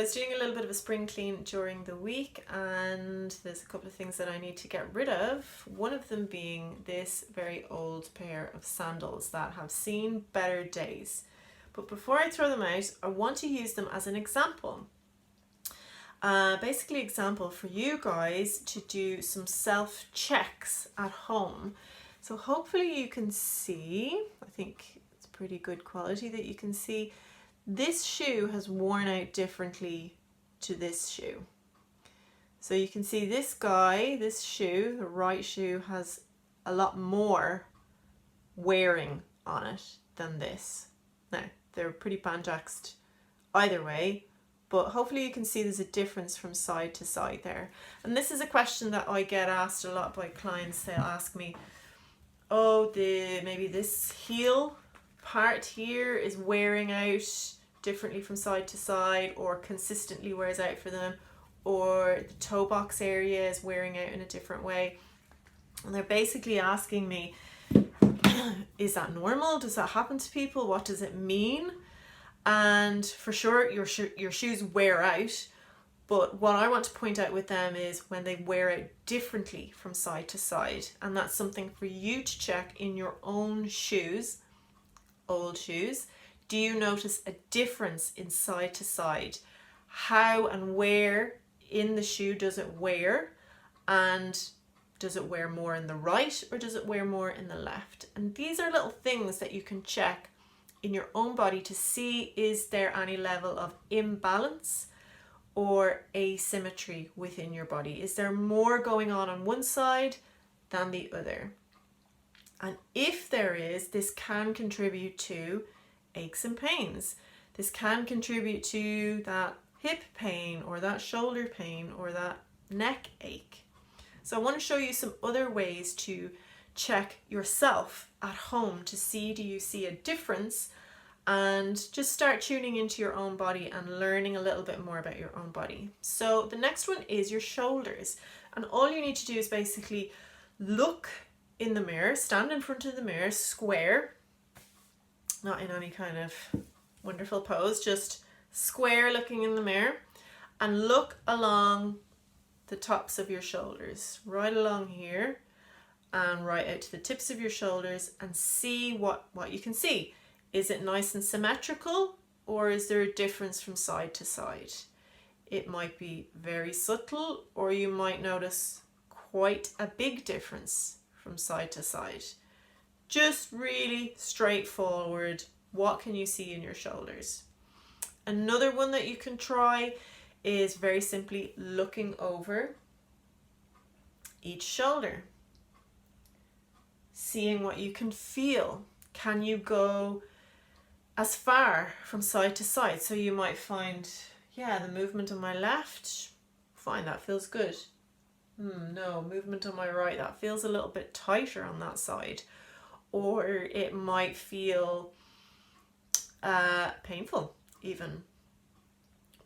I was doing a little bit of a spring clean during the week, and there's a couple of things that I need to get rid of. One of them being this very old pair of sandals that have seen better days. But before I throw them out, I want to use them as an example. Basically example for you guys to do some self-checks at home. So hopefully you can see, I think it's pretty good quality that you can see, this shoe has worn out differently to this shoe. So you can see this guy, this shoe, the right shoe, has a lot more wearing on it than this. Now, they're pretty banjaxed either way, but hopefully you can see there's a difference from side to side there. And this is a question that I get asked a lot by clients. They'll ask me, oh, maybe this heel part here is wearing out differently from side to side, or consistently wears out for them, or the toe box area is wearing out in a different way. And they're basically asking me, is that normal? Does that happen to people? What does it mean? And for sure, your shoes wear out. But what I want to point out with them is when they wear out differently from side to side. And that's something for you to check in your own shoes, old shoes. Do you notice a difference in side to side? How and where in the shoe does it wear? And does it wear more in the right, or does it wear more in the left? And these are little things that you can check in your own body to see, is there any level of imbalance or asymmetry within your body? Is there more going on one side than the other? And if there is, this can contribute to aches and pains. This can contribute to that hip pain, or that shoulder pain, or that neck ache. So I want to show you some other ways to check yourself at home to see, do you see a difference? And just start tuning into your own body and learning a little bit more about your own body. So the next one is your shoulders. And all you need to do is basically look in the mirror, stand in front of the mirror, square, not in any kind of wonderful pose, just square looking in the mirror, and look along the tops of your shoulders, right along here and right out to the tips of your shoulders, and see what you can see. Is it nice and symmetrical, or is there a difference from side to side? It might be very subtle, or you might notice quite a big difference from side to side. Just really straightforward. What can you see in your shoulders? Another one that you can try is very simply looking over each shoulder, seeing what you can feel. Can you go as far from side to side? So you might find, yeah, the movement on my left, fine, that feels good. No, movement on my right, that feels a little bit tighter on that side. Or it might feel painful even.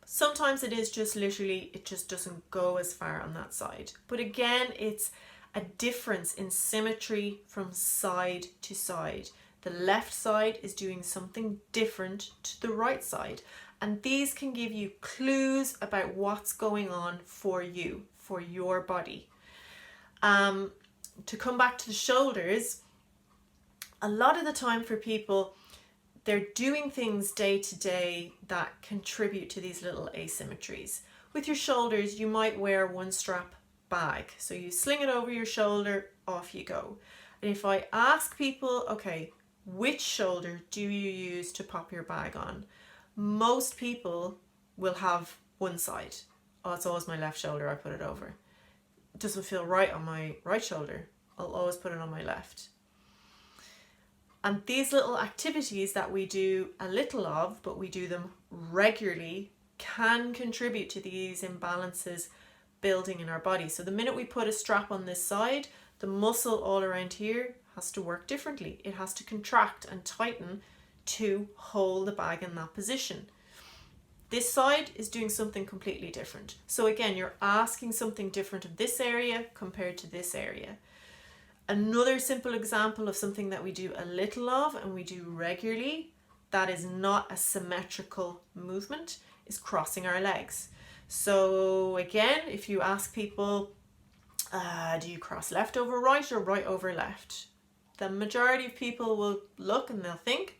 Sometimes it is just literally, it just doesn't go as far on that side. But again, it's a difference in symmetry from side to side. The left side is doing something different to the right side. And these can give you clues about what's going on for you, for your body. To come back to the shoulders, a lot of the time for people, they're doing things day to day that contribute to these little asymmetries. With your shoulders, you might wear one strap bag. So you sling it over your shoulder, off you go. And if I ask people, okay, which shoulder do you use to pop your bag on? Most people will have one side. Oh, it's always my left shoulder, I put it over. It doesn't feel right on my right shoulder. I'll always put it on my left. And these little activities that we do a little of, but we do them regularly, can contribute to these imbalances building in our body. So the minute we put a strap on this side, the muscle all around here has to work differently. It has to contract and tighten to hold the bag in that position. This side is doing something completely different. So again, you're asking something different of this area compared to this area. Another simple example of something that we do a little of and we do regularly, that is not a symmetrical movement, is crossing our legs. So again, if you ask people, do you cross left over right or right over left? The majority of people will look and they'll think,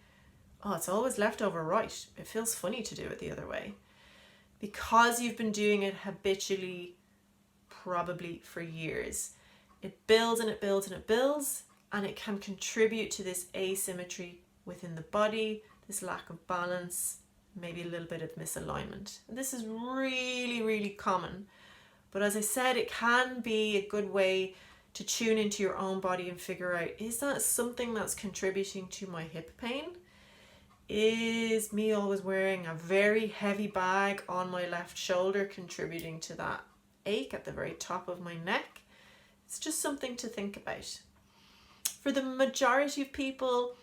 oh, it's always left over right. It feels funny to do it the other way. Because you've been doing it habitually, probably for years. It builds and it builds and it builds, and it can contribute to this asymmetry within the body, this lack of balance, maybe a little bit of misalignment. And this is really, really common. But as I said, it can be a good way to tune into your own body and figure out, is that something that's contributing to my hip pain? Is me always wearing a very heavy bag on my left shoulder contributing to that ache at the very top of my neck? It's just something to think about. For the majority of people,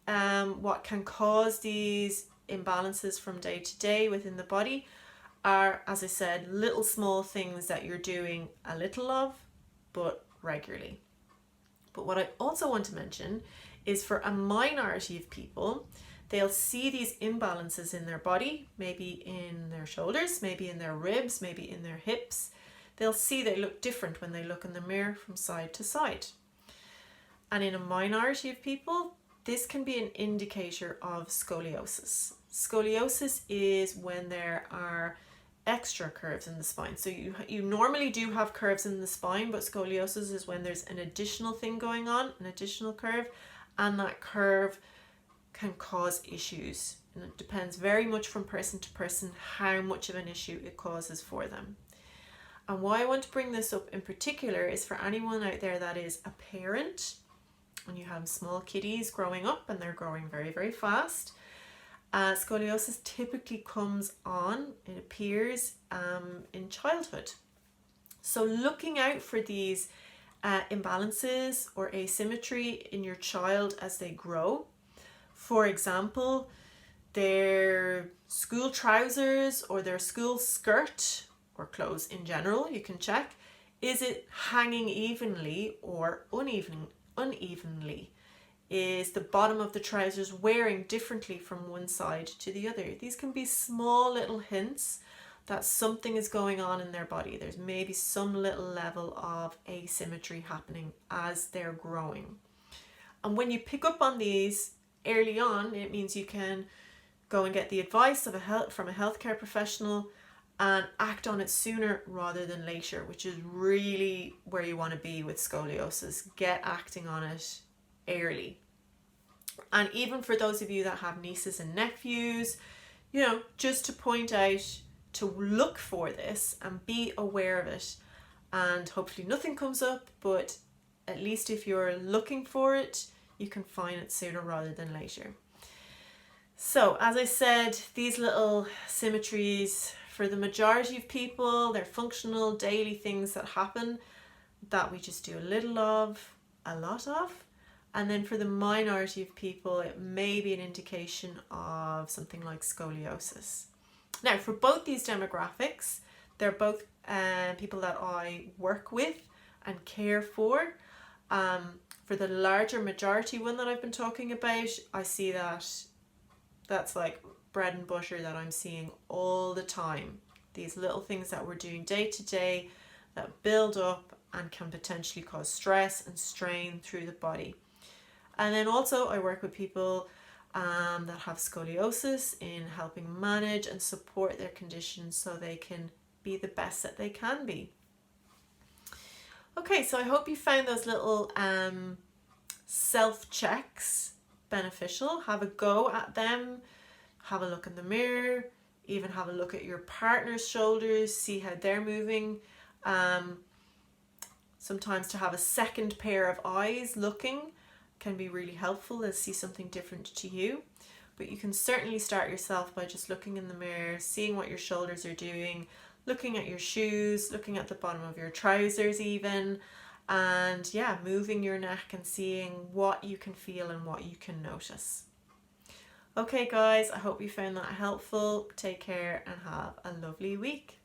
what can cause these imbalances from day to day within the body are, as I said, little small things that you're doing a little of, but regularly. But what I also want to mention is for a minority of people, they'll see these imbalances in their body, maybe in their shoulders, maybe in their ribs, maybe in their hips. They'll see they look different when they look in the mirror from side to side. And in a minority of people, this can be an indicator of scoliosis. Scoliosis is when there are extra curves in the spine. So you normally do have curves in the spine, but scoliosis is when there's an additional thing going on, an additional curve, and that curve can cause issues. And it depends very much from person to person how much of an issue it causes for them. And why I want to bring this up in particular is for anyone out there that is a parent and you have small kiddies growing up and they're growing very, very fast. Scoliosis typically comes on, it appears in childhood. So looking out for these imbalances or asymmetry in your child as they grow. For example, their school trousers or their school skirt or clothes in general, you can check, is it hanging evenly or unevenly? Is the bottom of the trousers wearing differently from one side to the other? These can be small little hints that something is going on in their body. There's maybe some little level of asymmetry happening as they're growing. And when you pick up on these early on, it means you can go and get the advice of from a healthcare professional and act on it sooner rather than later, which is really where you want to be with scoliosis. Get acting on it early. And even for those of you that have nieces and nephews, just to point out to look for this and be aware of it. And hopefully nothing comes up, but at least if you're looking for it, you can find it sooner rather than later. So as I said, these little symmetries, for the majority of people, they're functional daily things that happen that we just do a little of, a lot of. And then for the minority of people, it may be an indication of something like scoliosis. Now, for both these demographics, they're both people that I work with and care for. For the larger majority one that I've been talking about, I see that's like bread and butter that I'm seeing all the time. These little things that we're doing day to day that build up and can potentially cause stress and strain through the body. And then also I work with people that have scoliosis in helping manage and support their condition so they can be the best that they can be. Okay, so I hope you found those little self-checks beneficial. Have a go at them, have a look in the mirror, even have a look at your partner's shoulders, see how they're moving. Sometimes to have a second pair of eyes looking can be really helpful to see something different to you. But you can certainly start yourself by just looking in the mirror, seeing what your shoulders are doing, looking at your shoes, looking at the bottom of your trousers even, and moving your neck and seeing what you can feel and what you can notice. Okay guys, I hope you found that helpful. Take care and have a lovely week.